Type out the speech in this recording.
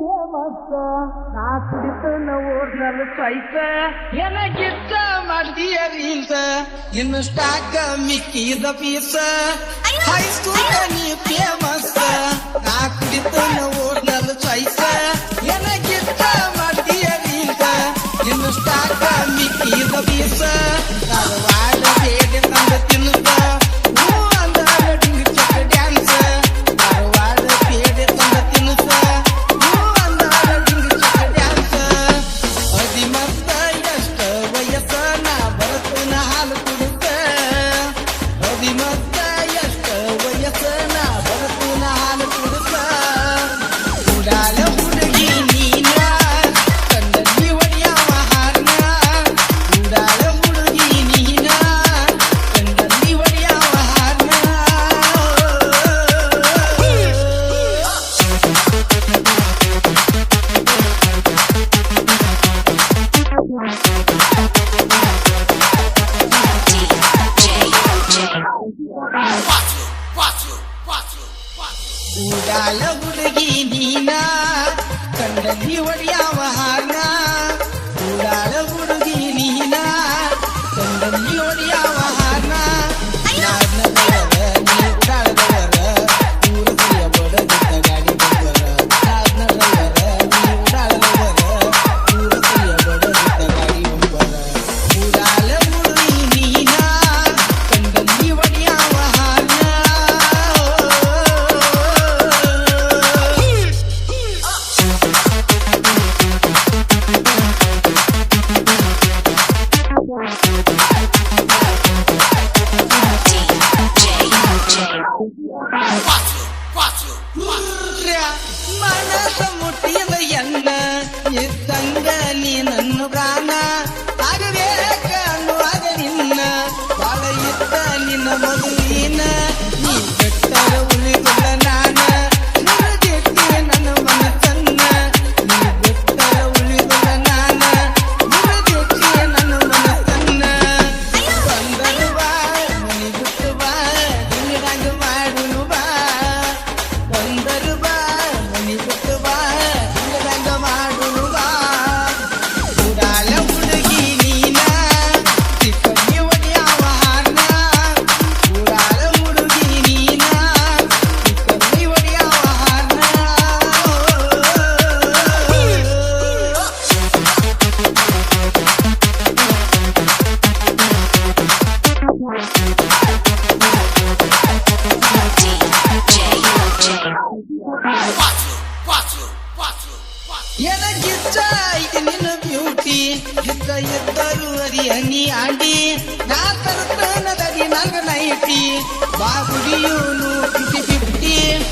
ನಾ ಕುಡಿತನ ಓಡ್ನಲ್ಲ ಚಾಯ್ಸ ನನಗಿಷ್ಟ ಮಾಡ್ತೀಯ ರೀಲ್ಸ ಇನ್ನು ಸ್ಟಾಕ ಮಿಕ್ಕಿದ ಪೀಸ ಹೈಸ್ಕೂಲ್ ನೀ ಫೇಮಸ್ ನಾ ಕುಡಿತನ ಓಡ್ನಲ್ಲ ಚಾಯ್ಸ ನನಗಿಷ್ಟ ಮಾಡ್ತೀಯ ರೀಲ್ಸ ಇನ್ನು ಸ್ಟಾಕ ಮಿಕ್ಕಿದ ಪೀಸ ಧಾರವಾಡ ಬೇಡ ತಂದ ತಿನ್ನುತ್ತ ಉಡಾಲ ಹುಡುಗಿ ನೀನ ಕಂಡಲ್ಲಿ ಒಡೆಯವ ಹಾರ್ನ ಉಡಾಲ ಹುಡುಗಿ ನೀನ ಕಂಡಲ್ಲಿ ಒಡೆಯವ ಹಾರ್ನ ಮನಸ ಮುಟ್ಟಿದ ಎನ್ನ ಇದ್ದಂಗ ನೀ ನನ್ನ ಪ್ರಾಣ ಆಗಬೇಕ ಅನ್ನುವಾಗ ನಿನ್ನ ಬಾಳ ಇದ್ದ ನಿನ್ನ ಮದುವಿನ ನೀ ಬೆಟ್ಟರ ಉಳಿದುಲ್ಲ ನಾನ ನುಡಿದಿಟ್ಟೆ ನನ್ನ ಮನಸ್ಸನ್ನ ನೀ ಬೆಟ್ಟರ ಉಳಿದುಲ್ಲ ನಾನ ನುಡಿದಿಟ್ಟೆ ನನ್ನ ಮನಸ್ಸನ್ನ ಬಂದರು ಬಾ ಮನಿ ಬಿಟ್ಟು ಬಾ ಹಿಂಗಂಗ ಮಾಡುನು ಬಾ ಬಂದರು ಬಾ ಮನಿ ಬಿಟ್ಟು ಬಾ ಹಿಂಗಂಗ ಮಾಡುನು ಬಾ ಉಡಾಲ ಹುಡುಗಿ ನೀನ ಚಿಕ್ಕಿ ಒಡೆಯವ ಹಾರ್ನ ಉಡಾಲ ಹುಡುಗಿ ನೀನ ಚಿಕ್ಕಿ ಒಡೆಯವ ಹಾರ್ನ ಎನಗಿಷ್ಟ ಐತಿ ನಿನ್ನ ಬ್ಯೂಟಿ ಇದ್ದ ಎದ್ದರು ಅರಿಯ ನೀ ಆಂಟಿ ನಾ ತರುತ್ತನದರಿ ನಾಲ್ಕ ನೈಟಿ ಬಾ ಕುಡಿಯೂನು 50-50